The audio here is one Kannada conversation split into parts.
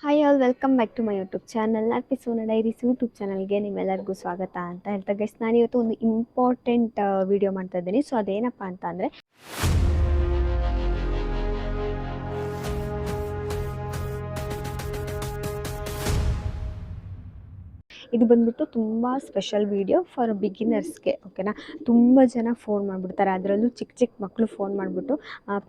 Hi all welcome back to my YouTube channel happy Sona diaries YouTube ಚಾನಲ್ಗೆ ನಿಮ್ಮೆಲ್ಲರಿಗೂ ಸ್ವಾಗತ ಅಂತ ಹೇಳ್ತಾ ಗೈಸ್ ನಾನಿವತ್ತು ಒಂದು ಇಂಪಾರ್ಟೆಂಟ್ ವಿಡಿಯೋ ಮಾಡ್ತಾ ಇದ್ದೀನಿ. ಸೊ ಅದೇನಪ್ಪ ಅಂತ ಅಂದರೆ ಇದು ಬಂದ್ಬಿಟ್ಟು ತುಂಬ ಸ್ಪೆಷಲ್ ವೀಡಿಯೋ ಫಾರ್ ಬಿಗಿನರ್ಸ್ಗೆ. ಓಕೆನಾ, ತುಂಬ ಜನ ಫೋನ್ ಮಾಡಿಬಿಡ್ತಾರೆ, ಅದರಲ್ಲೂ ಚಿಕ್ಕ ಚಿಕ್ಕ ಮಕ್ಕಳು ಫೋನ್ ಮಾಡಿಬಿಟ್ಟು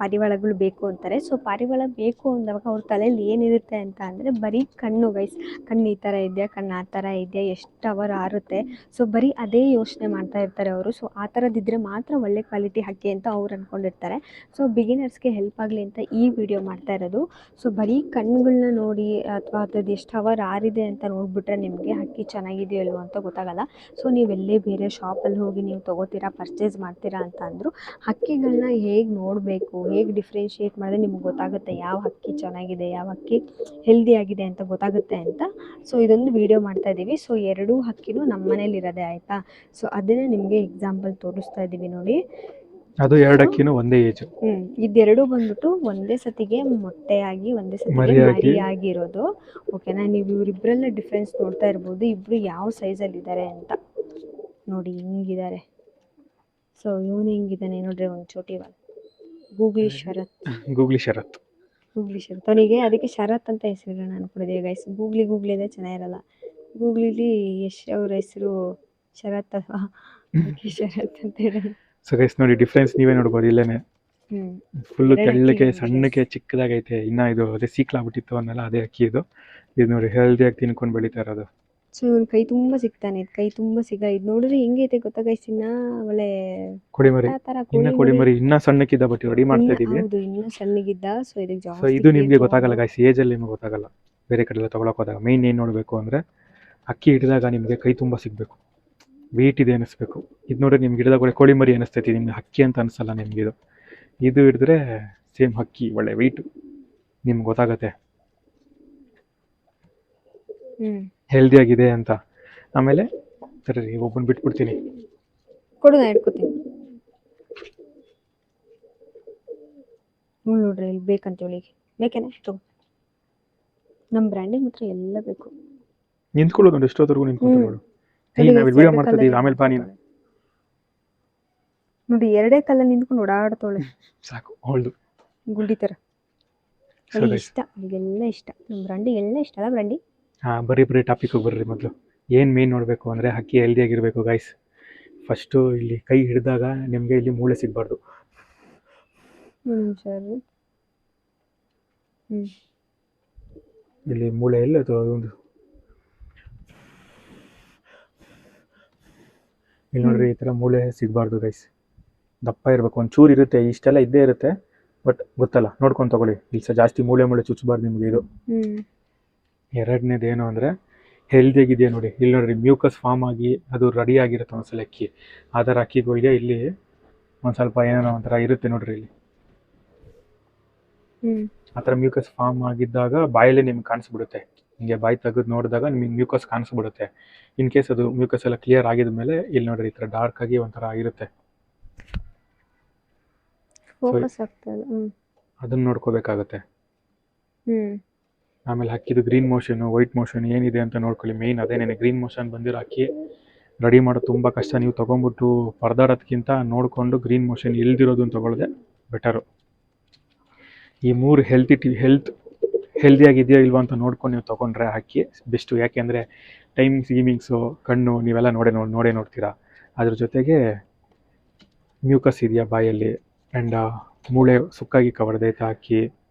ಪಾರಿವಾಳಗಳು ಬೇಕು ಅಂತಾರೆ. ಸೊ ಪಾರಿವಾಳ ಬೇಕು ಅಂದಾಗ ಅವ್ರ ತಲೆಯಲ್ಲಿ ಏನಿರುತ್ತೆ ಅಂತ ಅಂದರೆ ಬರೀ ಕಣ್ಣು ಗೈಸ್, ಕಣ್ಣು ಈ ಥರ ಇದೆಯಾ, ಕಣ್ಣು ಆ ಥರ ಇದೆಯಾ, ಎಷ್ಟು ಅವರ್ ಆರುತ್ತೆ, ಸೊ ಬರೀ ಅದೇ ಯೋಚನೆ ಮಾಡ್ತಾ ಇರ್ತಾರೆ ಅವರು. ಸೊ ಆ ಥರದ್ದಿದ್ರೆ ಮಾತ್ರ ಒಳ್ಳೆ ಕ್ವಾಲಿಟಿ ಹಕ್ಕಿ ಅಂತ ಅವ್ರು ಅಂದ್ಕೊಂಡಿರ್ತಾರೆ. ಸೊ ಬಿಗಿನರ್ಸ್ಗೆ ಹೆಲ್ಪ್ ಆಗಲಿ ಅಂತ ಈ ವಿಡಿಯೋ ಮಾಡ್ತಾ ಇರೋದು. ಸೊ ಬರೀ ಕಣ್ಣುಗಳನ್ನ ನೋಡಿ ಅಥವಾ ಅದ್ರದ್ದು ಎಷ್ಟು ಅವರ್ ಆರಿದೆ ಅಂತ ನೋಡಿಬಿಟ್ರೆ ನಿಮಗೆ ಹಕ್ಕಿ ಚೆನ್ನಾಗಿದೆಯೋ ಇಲ್ವೋ ಅಂತ ಗೊತ್ತಾಗಲ್ಲ. ಸೊ ನೀವೆಲ್ಲೇ ಬೇರೆ ಶಾಪಲ್ಲಿ ಹೋಗಿ ನೀವು ತೊಗೋತೀರಾ, ಪರ್ಚೇಸ್ ಮಾಡ್ತೀರಾ ಅಂತ ಅಂದರೂ ಹಕ್ಕಿಗಳನ್ನ ಹೇಗೆ ನೋಡಬೇಕು, ಹೇಗೆ ಡಿಫ್ರೆನ್ಷಿಯೇಟ್ ಮಾಡಿದ್ರೆ ನಿಮ್ಗೆ ಗೊತ್ತಾಗುತ್ತೆ ಯಾವ ಹಕ್ಕಿ ಚೆನ್ನಾಗಿದೆ, ಯಾವ ಹಕ್ಕಿ ಹೆಲ್ದಿ ಆಗಿದೆ ಅಂತ ಗೊತ್ತಾಗುತ್ತೆ ಅಂತ. ಸೊ ಇದೊಂದು ವಿಡಿಯೋ ಮಾಡ್ತಾ ಇದ್ದೀವಿ. ಸೊ ಎರಡೂ ಹಕ್ಕಿನೂ ನಮ್ಮ ಮನೇಲಿ ಇರೋದೆ, ಆಯಿತಾ. ಸೊ ಅದನ್ನೇ ನಿಮಗೆ ಎಕ್ಸಾಂಪಲ್ ತೋರಿಸ್ತಾ ಇದ್ದೀವಿ ನೋಡಿ. ಅದು ಎರಡು ಹಕ್ಕಿನೂ ಒಂದೇ ಏಜ್. ಇದೆರಡು ಬಂದ್ಬಿಟ್ಟು ಒಂದೇ ಸತಿಗೆ ಮೊಟ್ಟೆಯಾಗಿ ಒಂದೇ ಸತಿಗೆ ಮರಿಯಾಗಿರೋದು. ಓಕೆನಾ, ನೀವು ಇವರಿಬ್ಬರಲ್ಲೇ ಡಿಫ್ರೆನ್ಸ್ ನೋಡ್ತಾ ಇರ್ಬೋದು, ಇಬ್ಬರು ಯಾವ ಸೈಜಲ್ಲಿ ಇದ್ದಾರೆ ಅಂತ ನೋಡಿ. ಹಿಂಗಿದ್ದಾರೆ. ಸೊ ಇವನು ಹಿಂಗಿದ್ದಾನೆ ನೋಡ್ರಿ, ಒಂದು ಚೋಟಿವಾಲ್ ಗೂಗ್ಲಿ ಶರತ್. ಗೂಗ್ಲಿ ಶರತ್ ಅವನಿಗೆ ಅದಕ್ಕೆ ಶರತ್ ಅಂತ ಹೆಸರಿರೋಣ ಅನ್ಕೊಂಡಿದ್ದೀವಿ ಗೈಸ್. ಗೂಗ್ಲಿ ಇದೆ ಚೆನ್ನಾಗಿರಲ್ಲ. ಗೂಗ್ಲಿಲಿ ಯಶ್ ಅವ್ರ ಹೆಸರು ಶರತ್ ಅಲ್ವಾ, ಶರತ್ ಅಂತ ಹೇಳೋಣ. ಸೊ ಗೈಸ್ ನೋಡಿ ಡಿಫ್ರೆನ್ಸ್ ನೀವೇ ನೋಡ್ಬೋದು. ಇಲ್ಲೇನೆ ಫುಲ್ ತೆಳ್ಳಗೆ ಸಣ್ಣಕ್ಕೆ ಚಿಕ್ಕದಾಗೈತೆ. ಇನ್ನ ಇದು ಅದೇ ಸೀಕ್ಲಾಗ್ಬಿಟ್ಟಿತ್ತು ಅನ್ನಲ್ಲ, ಅದೇ ಅಕ್ಕಿ ಇದು. ಇದು ನೋಡಿ ಹೆಲ್ದಿಯಾಗಿ ತಿನ್ಕೊಂಡು ಬೆಳೀತಾ ಇರೋದು. ಸೊ ಇವ್ನು ಕೈ ತುಂಬ ಸಿಗ್ತಾನೆ, ಕೈ ತುಂಬ ಇದು ನೋಡ್ರಿ ಹೆಂಗೈತೆ ಗೊತ್ತಾ ಗೈಸ್, ಇನ್ನ ಒಳ್ಳೆ ಕೊಡಿಮರಿ, ಇನ್ನ ಕೊಡಿಮರಿ ಇನ್ನ ಸಣ್ಣಕ್ಕಿದ್ದ, ಬಟ್ ರೆಡಿ ಮಾಡ್ತಾ ಇದೀವಿ. ಹೌದು, ಇನ್ನ ಸಣ್ಣಗಿದ್ದ. ಸೊ ಇದಕ್ಕೆ ಸೊ ಜಾಸ್ತಿ ಇದು ನಿಮ್ಗೆ ಗೊತ್ತಾಗಲ್ಲ ಗೈಸ್, ಏಜ್ ಅಲ್ಲಿ ನಿಮ್ಗೆ ಗೊತ್ತಾಗಲ್ಲ. ಬೇರೆ ಕಡೆ ಎಲ್ಲ ತಗೊಳಕ್ ಹೋದಾಗ ಮೇನ್ ಏನ್ ನೋಡ್ಬೇಕು ಅಂದ್ರೆ ಅಕ್ಕಿ ಹಿಡಿದಾಗ ನಿಮ್ಗೆ ಕೈ ತುಂಬಾ ಸಿಗ್ಬೇಕು, ವೇಟ್ ಇದೆ ಅನಿಸ್ಬೇಕು. ಇದು ನೋಡ್ರಿ ನಿಮ್ಗೆ ಹಿಡಿದಾಗ ಕೋಳಿ ಮರಿ ಅನಿಸ್ತೈತಿ, ನಿಮ್ಗೆ ಹಕ್ಕಿ ಅಂತ ಅನಿಸಲ್ಲ ನಿಮ್ಗೆ. ಇದು ಹಿಡಿದ್ರೆ ಸೇಮ್ ಹಕ್ಕಿ, ಒಳ್ಳೆ ವೆಯ್ಟ್ ನಿಮ್ಗೆ ಗೊತ್ತಾಗತ್ತೆ ಹೆಲ್ದಿ ಆಗಿದೆ ಅಂತ. ಆಮೇಲೆ ಸರಿ ಒಬ್ಬನ್ ಬಿಟ್ಬಿಡ್ತೀನಿ, ಕೊಡು ನಾ ಇಟ್ಕೋತೀನಿ. ನೋಡ್ರಿ ಇಲ್ಲಿ ಬೇಕಂತ ಇವಳಿಗೆ, ಬೇಕೇನೆ ತಗೋ. ನಮ್ಮ ಬ್ರ್ಯಾಂಡಿಂಗ್ ಮಾತ್ರ ಎಲ್ಲ ಬೇಕು. ನಿಂತ್ಕೊಳ್ಳೋದು ನೋಡಿ, ಎಷ್ಟೊತ್ತರೆಗೂ ನಿಂತ್ಕೊಂಡು ನೋಡು. ನಾವು ವಿಡಿಯೋ ಮಾಡ್ತಾ ಇದೀವಿ, ಆಮೇಲೆ ಬಾ ನೀನು. ನೋಡಿ ಎರಡೇ ಕಲ್ಲಲ್ಲಿ ನಿಂತ್ಕೊಂಡು ಓಡಾಡ್ತೋಳೆ, ಸಾಕು ಅವಳ್ದು ಗುಂಡಿ ಥರ. ಇಷ್ಟ, ಎಲ್ಲ ಇಷ್ಟ, ನಮ್ಮ ಬ್ರ್ಯಾಂಡಿಗೆ ಎಲ್ಲ ಇಷ್ಟ ಅಲ್ಲ ಬ್ರ್ಯಾಂಡಿ. ಬರೀ ಟಾಪಿಕ್ ಬರ್ರಿ. ಮೊದಲು ಏನು ಮೇನ್ ನೋಡಬೇಕು ಅಂದರೆ ಹಕ್ಕಿ ಹೆಲ್ದಿಯಾಗಿರಬೇಕು ಗೈಸ್. ಫಸ್ಟು ಇಲ್ಲಿ ಕೈ ಹಿಡಿದಾಗ ನಿಮಗೆ ಇಲ್ಲಿ ಮೂಳೆ ಸಿಗಬಾರ್ದು. ಇಲ್ಲಿ ಮೂಳೆ ಎಲ್ಲ ಒಂದು ಇಲ್ಲಿ ನೋಡ್ರಿ, ಈ ಥರ ಮೂಳೆ ಸಿಗಬಾರ್ದು ಗೈಸ್. ದಪ್ಪ ಇರಬೇಕು, ಒಂಚೂರು ಇರುತ್ತೆ, ಇಷ್ಟೆಲ್ಲ ಇದ್ದೇ ಇರುತ್ತೆ, ಬಟ್ ಗೊತ್ತಲ್ಲ, ನೋಡ್ಕೊಂಡು ತಗೊಳ್ಳಿ. ಇಲ್ಲಿ ಜಾಸ್ತಿ ಮೂಳೆ ಚುಚ್ಚಬಾರ್ದು ನಿಮಗೆ. ಇದು ಎರಡನೇದು ಏನು ಅಂದರೆ ಹೆಲ್ದಿಯಾಗಿದೆಯಾ ನೋಡಿ. ಇಲ್ಲಿ ನೋಡ್ರಿ ಮ್ಯೂಕಸ್ ಫಾರ್ಮ್ ಆಗಿ ಅದು ರೆಡಿ ಆಗಿರುತ್ತೆ ಒಂದ್ಸಲ ಅಕ್ಕಿ. ಆ ಥರ ಅಕ್ಕಿಗಳಿಗೆ ಇಲ್ಲಿ ಒಂದು ಸ್ವಲ್ಪ ಏನೋ ಒಂಥರ ಇರುತ್ತೆ ನೋಡ್ರಿ. ಇಲ್ಲಿ ಆ ಥರ ಮ್ಯೂಕಸ್ ಫಾರ್ಮ್ ಆಗಿದ್ದಾಗ ಬಾಯಲ್ಲಿ ನಿಮ್ಗೆ ಕಾಣಿಸ್ಬಿಡುತ್ತೆ. ಹಿಂಗೆ ಬಾಯಿ ತೆಗೆದು ನೋಡಿದಾಗ ನಿಮಗೆ ಮ್ಯೂಕಸ್ ಕಾಣಿಸ್ಬಿಡುತ್ತೆ. ಇನ್ ಕೇಸ್ ಅದು ಮ್ಯೂಕಸ್ ಎಲ್ಲ ಕ್ಲಿಯರ್ ಆಗಿದ ಮೇಲೆ ಇಲ್ಲಿ ನೋಡ್ರಿ ಈ ಥರ ಡಾರ್ಕ್ ಆಗಿ ಒಂಥರ ಇರುತ್ತೆ. ಅದನ್ನ ನೋಡ್ಕೋಬೇಕಾಗತ್ತೆ. ಆಮೇಲೆ ಹಕ್ಕಿದು ಗ್ರೀನ್ ಮೋಷನ್, ವೈಟ್ ಮೋಷನ್ ಏನಿದೆ ಅಂತ ನೋಡ್ಕೊಳ್ಳಿ. ಮೇಯ್ನ್ ಅದೇನೇನೆ, ಗ್ರೀನ್ ಮೋಷನ್ ಬಂದಿರೋ ಅಕ್ಕಿ ರೆಡಿ ಮಾಡೋದು ತುಂಬ ಕಷ್ಟ. ನೀವು ತೊಗೊಂಬಿಟ್ಟು ಪರದಾಡೋದಕ್ಕಿಂತ ನೋಡಿಕೊಂಡು ಗ್ರೀನ್ ಮೋಷನ್ ಇಲ್ದಿರೋದನ್ನ ತೊಗೊಳ್ಳೋದೆ ಬೆಟರು. ಈ ಮೂರು ಹೆಲ್ದಿಯಾಗಿದೆಯೋ ಇಲ್ವೋ ಅಂತ ನೋಡ್ಕೊಂಡು ನೀವು ತೊಗೊಂಡ್ರೆ ಅಕ್ಕಿ ಬೆಸ್ಟು. ಯಾಕೆಂದರೆ ಗೀಮಿಂಗ್ಸು, ಕಣ್ಣು ನೀವೆಲ್ಲ ನೋಡೇ ನೋಡ್ತೀರಾ. ಅದ್ರ ಜೊತೆಗೆ ಮ್ಯೂಕಸ್ ಇದೆಯಾ ಬಾಯಲ್ಲಿ, ಆ್ಯಂಡ್ ಮೂಳೆ ಸುಕ್ಕಾಗಿ ಕವರ್ದೈತಾ ಅಕ್ಕಿ,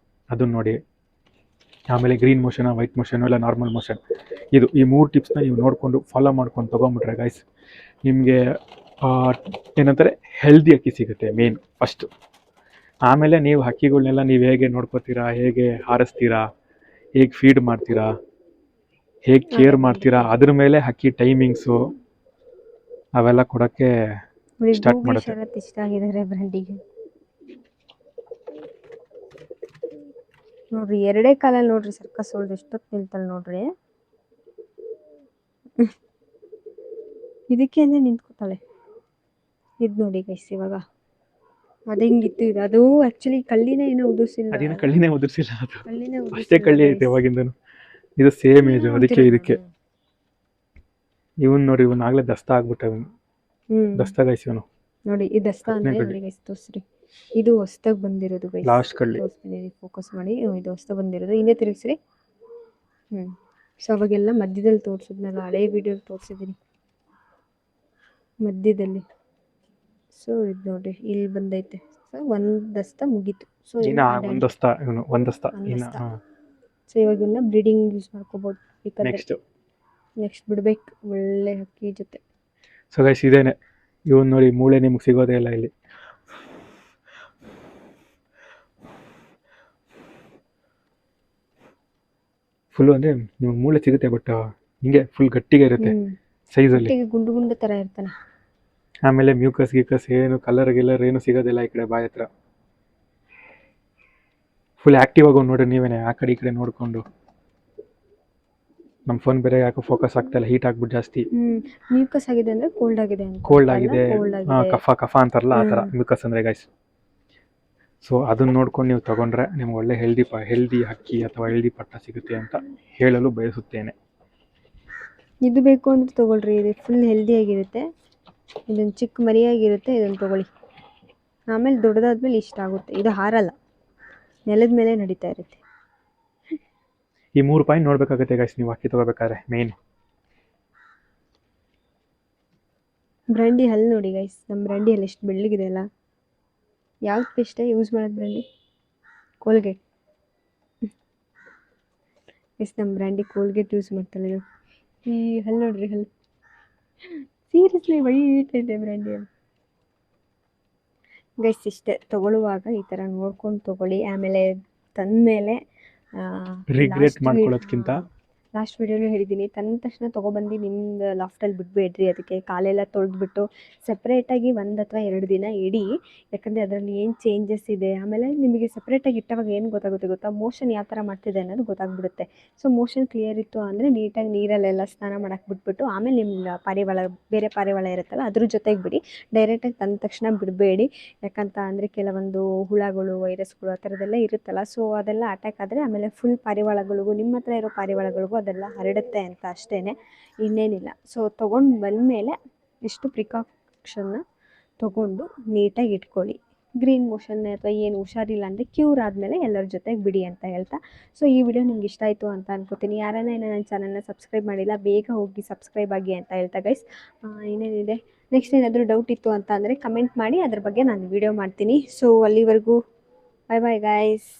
ಅದನ್ನ ನೋಡಿ. ಆಮೇಲೆ ಗ್ರೀನ್ ಮೋಷನ್, ವೈಟ್ ಮೋಷನ್ ಇಲ್ಲ ನಾರ್ಮಲ್ ಮೋಷನ್, ಈ ಮೂರು ಟಿಪ್ಸ್ನ ನೀವು ನೋಡಿಕೊಂಡು ಫಾಲೋ ಮಾಡ್ಕೊಂಡು ತೊಗೊಂಬಿಟ್ರೆ ಗೈಸ್ ನಿಮಗೆ ಏನಂತಾರೆ ಹೆಲ್ದಿ ಅಕ್ಕಿ ಸಿಗುತ್ತೆ ಮೇನ್ ಫಸ್ಟು. ಆಮೇಲೆ ನೀವು ಹಕ್ಕಿಗಳನ್ನೆಲ್ಲ ನೀವು ಹೇಗೆ ನೋಡ್ಕೋತೀರಾ, ಹೇಗೆ ಹಾರಿಸ್ತೀರಾ, ಹೇಗೆ ಫೀಡ್ ಮಾಡ್ತೀರಾ, ಹೇಗೆ ಕೇರ್ ಮಾಡ್ತೀರಾ, ಅದ್ರ ಮೇಲೆ ಹಕ್ಕಿ ಟೈಮಿಂಗ್ಸು ಅವೆಲ್ಲ ಕೊಡೋಕ್ಕೆ ಸ್ಟಾರ್ಟ್ ಮಾಡುತ್ತೆ. ಇಷ್ಟ ಆಗಿದ್ದಾರೆ ಬ್ರ್ಯಾಂಡಿಗೆ. ನೋಡ್ರಿ ಎರಡೇ ಕಾಲಲ್ಲಿ ನೋಡ್ರಿ ಸರ್ಕಸ್ ಹೊಳ್ದು ಎಷ್ಟೊತ್ತು ನಿಲ್ತಲ್ಲ ನೋಡ್ರಿ. ಇದಕ್ಕೆ ಅಂದ್ರೆ ನಿಂತ್ಕೋತಾಳೆ. ಇದು ನೋಡಿ ಗೈಸ್, ಇವಾಗ ಅದು ಹಿಂಗಿತ್ತು. ಇದು ಅದು ಆಕ್ಚುಲಿ ಕಳ್ಳಿನೇ ಏನೋ ಉದುರಿಸಿಲ್ಲ. ಅದೇನೋ ಕಳ್ಳಿನೇ ಉದುರಿಸಿಲ್ಲ, ಅದು ಅಷ್ಟೇ ಕಳ್ಳಿ ಐತೆ ಯಾವಾಗಿಂದನು. ಇದು ಸೇಮ್ ಏಜ್, ಅದಕ್ಕೆ ಅಂತಿರೋದು ಇದಕ್ಕೆ. ನೋಡಿ. ಇವನ್ ನೋಡಿ, ಇವನ್ ಆಗ್ಲೇ ದಸ್ತ ಆಗ್ಬಿಟ್ಟ. ಇವನು ದಸ್ತ ಗೈಸ್ ಇವನು. ನೋಡಿ ಈ ದಸ್ತ ಹತ್ತನೇ ಅಂದ್ರೆ ಕಡ್ಡಿ ನೋಡಿ ಗೈಸ್ ತೋರಿಸ್ರಿ, ಇದು ಹೊಸ್ದಾಗಿ ಬಂದಿರೋದು ಗೈಸ್. ಲಾಸ್ಟ್ ಕಳ್ಳಿ. ತೋರಿಸ್ತೀನಿ ಫೋಕಸ್ ಮಾಡಿ, ಇದು ಹೊಸ್ದಾಗಿ ಬಂದಿರೋದು. ಹಿಂದೆ ತಿರುಗಿಸ್ರಿ. ಸೊ ಅವಾಗೆಲ್ಲ ಮಧ್ಯದಲ್ಲಿ ತೋರಿಸಿದ್ನಲ್ಲ, ಹಳೆ ವಿಡಿಯೋ ತೋರಿಸಿದ್ದೀನಿ ಮಧ್ಯದಲ್ಲಿ. ಸೊ ಇದು ನೋಡಿ ಇಲ್ಲಿ ಬಂದೈತೆ. ಸೊ ಒಂದು ದಸ್ತ ಮುಗೀತು. ಸೊ ಇನ್ನ ಒಂದ್ ದಸ್ತ ಇವನು, ಒಂದ್ ದಸ್ತ ಇನ್ನ. ಸೊ ಇವಾಗ ಇವನ್ನ ಬ್ರೀಡಿಂಗ್ ಯೂಸ್ ಮಾಡ್ಕೋಬೋದು. ನೆಕ್ಸ್ಟ್ ಬಿಡ್ಬೇಕು ಒಳ್ಳೆ ಹಕ್ಕಿ ಜೊತೆ. ಸೊ ಗೈಸ್ ಇದೇನೆ ಇವನ್ ನೋಡಿ, ಮೂಳೆ ನಿಮ್ಗೆ ಸಿಗೋದೇ ಇಲ್ಲ ಇಲ್ಲಿ. ಫುಲ್ ಅಂದ್ರೆ ನಿಮ್ಗೆ ಮೂಳೆ ಸಿಗುತ್ತೆ, ಬಟ್ ಹಿಂಗೆ ಫುಲ್ ಗಟ್ಟಿಗೆ ಇರುತ್ತೆ ಸೈಜಲ್ಲಿ. ಗುಂಡು ಗುಂಡು ತರ ಇರ್ತಾನೆ. ಆಮೇಲೆ ಮ್ಯೂಕಸ್ ಗೀಕಸ್ ಏನು ಕಲರ್ ಗಿಲ್ಲರ್ ಏನು ಸಿಗೋದಿಲ್ಲ ಈ ಕಡೆ ಬಾಯಿ ಹತ್ರ. ಫುಲ್ ಆಕ್ಟಿವ್ ಆಗೋ ನೋಡ್ರಿ ನೀವೇನೆ, ಆ ಕಡೆ ಈ ಕಡೆ ನೋಡ್ಕೊಂಡು. ನಮ್ಮ ಫೋನ್ ಬೇರೆ ಯಾಕೋ ಫೋಕಸ್ ಆಗ್ತಾ ಇಲ್ಲ, ಹೀಟ್ ಆಗ್ಬಿಟ್ಟು ಜಾಸ್ತಿ. ಮ್ಯೂಕಸ್ ಆಗಿದೆ ಅಂದ್ರೆ ಕೋಲ್ಡ್ ಆಗಿದೆ ಅಂತ. ಕೋಲ್ಡ್ ಆಗಿದೆ, ಕಫ ಅಂತಾರಲ್ಲ ಆ ಥರ ಮ್ಯೂಕಸ್ ಅಂದ್ರೆ ಗೈಸ್. ಸೊ ಅದನ್ನ ನೋಡ್ಕೊಂಡು ನೀವು ತಗೊಂಡ್ರೆ ನಿಮ್ಗೆ ಒಳ್ಳೆ ಹೆಲ್ದಿ ಹಕ್ಕಿ ಅಥವಾ ಹೆಲ್ದಿ ಪಟ್ಟ ಸಿಗುತ್ತೆ ಅಂತ ಹೇಳಲು ಬಯಸುತ್ತೇನೆ. ಇದು ಬೇಕು ಅಂದ್ರೆ ತಗೊಳ್ರಿ, ಇದು ಫುಲ್ ಹೆಲ್ದಿ ಆಗಿರುತ್ತೆ. ಇದೊಂದು ಚಿಕ್ಕ ಮರಿಯಾಗಿರುತ್ತೆ, ಇದನ್ನು ತಗೊಳ್ಳಿ. ಆಮೇಲೆ ದೊಡ್ಡದಾದ್ಮೇಲೆ ಇಷ್ಟ ಆಗುತ್ತೆ. ಇದು ಹಾರಲ್ಲ, ನೆಲದ ಮೇಲೆ ನಡೀತಾ ಇರುತ್ತೆ. ಈ 3 ಪಾಯಿಂಟ್ ನೋಡ್ಬೇಕಾಗುತ್ತೆ ಗೈಸ್ ನೀವು ಹಕ್ಕಿ ತಗೋಬೇಕಾದ್ರೆ. ಮೇನ್ ಬ್ರ್ಯಾಂಡಿ ಹಲ್ಲು ನೋಡಿ ಗೈಸ್, ನಮ್ಮ ಬ್ರ್ಯಾಂಡಿ ಹಲ್ಲು ಎಷ್ಟು ಬೆಳ್ಳಗಿದೆ ಅಲ್ಲ. ಯಾವ್ದು ಪೇಸ್ಟ್ ಯೂಸ್ ಮಾಡೋದು ಬ್ರ್ಯಾಂಡಿ? ಕೋಲ್ಗೇಟ್. ಎಷ್ಟು ನಮ್ಮ ಬ್ರ್ಯಾಂಡಿ ಕೋಲ್ಗೇಟ್ ಯೂಸ್ ಮಾಡ್ತಾಳೆ. ಈ ಹಲ್ಲು ನೋಡ್ರಿ, ಹಲ್ಲು ಸೀರಿಯಸ್ಲಿ ವೈಟ್ ಇದೆ ಬ್ರ್ಯಾಂಡಿ ಹಲ್ಲು ಗೈಸ್. ಇಷ್ಟೇ, ತಗೊಳ್ಳುವಾಗ ಈ ಥರ ನೋಡ್ಕೊಂಡು ತಗೊಳ್ಳಿ. ಆಮೇಲೆ ತಂದಮೇಲೆ ರಿಗ್ರೆಟ್ ಮಾಡ್ಕೊಳ್ಳೋದ್ಕಿಂತ ಲಾಸ್ಟ್ ವಿಡಿಯೋಲಿ ಹೇಳಿದ್ದೀನಿ, ತಂದ ತಕ್ಷಣ ತೊಗೊಬಂದು ನಿಮ್ದು ಲಾಫ್ಟಲ್ಲಿ ಬಿಡಬೇಡ್ರಿ. ಅದಕ್ಕೆ ಕಾಲೆಲ್ಲ ತೊಳೆದ್ಬಿಟ್ಟು ಸಪ್ರೇಟಾಗಿ 1 ಅಥವಾ 2 ದಿನ ಇಡಿ. ಯಾಕಂದರೆ ಅದರಲ್ಲಿ ಏನು ಚೇಂಜಸ್ ಇದೆ. ಆಮೇಲೆ ನಿಮಗೆ ಸಪ್ರೇಟಾಗಿ ಇಟ್ಟವಾಗ ಏನು ಗೊತ್ತಾಗುತ್ತೆ ಗೊತ್ತಾ, ಮೋಷನ್ ಯಾವ ಥರ ಮಾಡ್ತಿದೆ ಅನ್ನೋದು ಗೊತ್ತಾಗ್ಬಿಡುತ್ತೆ. ಸೊ ಮೋಷನ್ ಕ್ಲಿಯರ್ ಇತ್ತು ಅಂದರೆ ನೀಟಾಗಿ ನೀರಲ್ಲೆಲ್ಲ ಸ್ನಾನ ಮಾಡೋಕ್ಕೆ ಬಿಟ್ಬಿಟ್ಟು ಆಮೇಲೆ ನಿಮ್ಮ ಬೇರೆ ಪಾರಿವಾಳ ಇರುತ್ತಲ್ಲ ಅದ್ರ ಜೊತೆಗೆ ಬಿಡಿ. ಡೈರೆಕ್ಟಾಗಿ ತಂದ ತಕ್ಷಣ ಬಿಡಬೇಡಿ. ಯಾಕಂತ ಅಂದರೆ ಕೆಲವೊಂದು ಹುಳಗಳು, ವೈರಸ್ಗಳು ಆ ಥರದ್ದೆಲ್ಲ ಇರುತ್ತಲ್ಲ. ಸೊ ಅದೆಲ್ಲ ಅಟ್ಯಾಕ್ ಆದರೆ ಆಮೇಲೆ ಫುಲ್ ಪಾರಿವಾಳಗಳಿಗೂ, ನಿಮ್ಮ ಹತ್ರ ಇರೋ ಪಾರಿವಾಳಗಳಿಗೂ ಅದೆಲ್ಲ ಹರಡುತ್ತೆ ಅಂತ ಅಷ್ಟೇ, ಇನ್ನೇನಿಲ್ಲ. ಸೊ ತೊಗೊಂಡು ಬಂದಮೇಲೆ ಇಷ್ಟು ಪ್ರಿಕಾಕ್ಷನ್ನ ತೊಗೊಂಡು ನೀಟಾಗಿ ಇಟ್ಕೊಳ್ಳಿ. ಗ್ರೀನ್ ಮೋಷನ್ ಅಥವಾ ಏನು ಹುಷಾರಿಲ್ಲ ಅಂದರೆ ಕ್ಯೂರ್ ಆದಮೇಲೆ ಎಲ್ಲರ ಜೊತೆಗೆ ಬಿಡಿ ಅಂತ ಹೇಳ್ತಾ. ಸೊ ಈ ವಿಡಿಯೋ ನಿಮ್ಗೆ ಇಷ್ಟ ಆಯಿತು ಅಂತ ಅನ್ಕೋತೀನಿ. ಯಾರನ್ನ ನನ್ನ ಚಾನಲ್ನ ಸಬ್ಸ್ಕ್ರೈಬ್ ಮಾಡಿಲ್ಲ, ಬೇಗ ಹೋಗಿ ಸಬ್ಸ್ಕ್ರೈಬ್ ಆಗಿ ಅಂತ ಹೇಳ್ತಾ ಗೈಸ್. ಇನ್ನೇನಿದೆ, ನೆಕ್ಸ್ಟ್ ಏನಾದರೂ ಡೌಟ್ ಇತ್ತು ಅಂತ ಅಂದರೆ ಕಮೆಂಟ್ ಮಾಡಿ, ಅದ್ರ ಬಗ್ಗೆ ನಾನು ವಿಡಿಯೋ ಮಾಡ್ತೀನಿ. ಸೊ ಅಲ್ಲಿವರೆಗೂ ಬೈ ಬೈ ಗೈಸ್.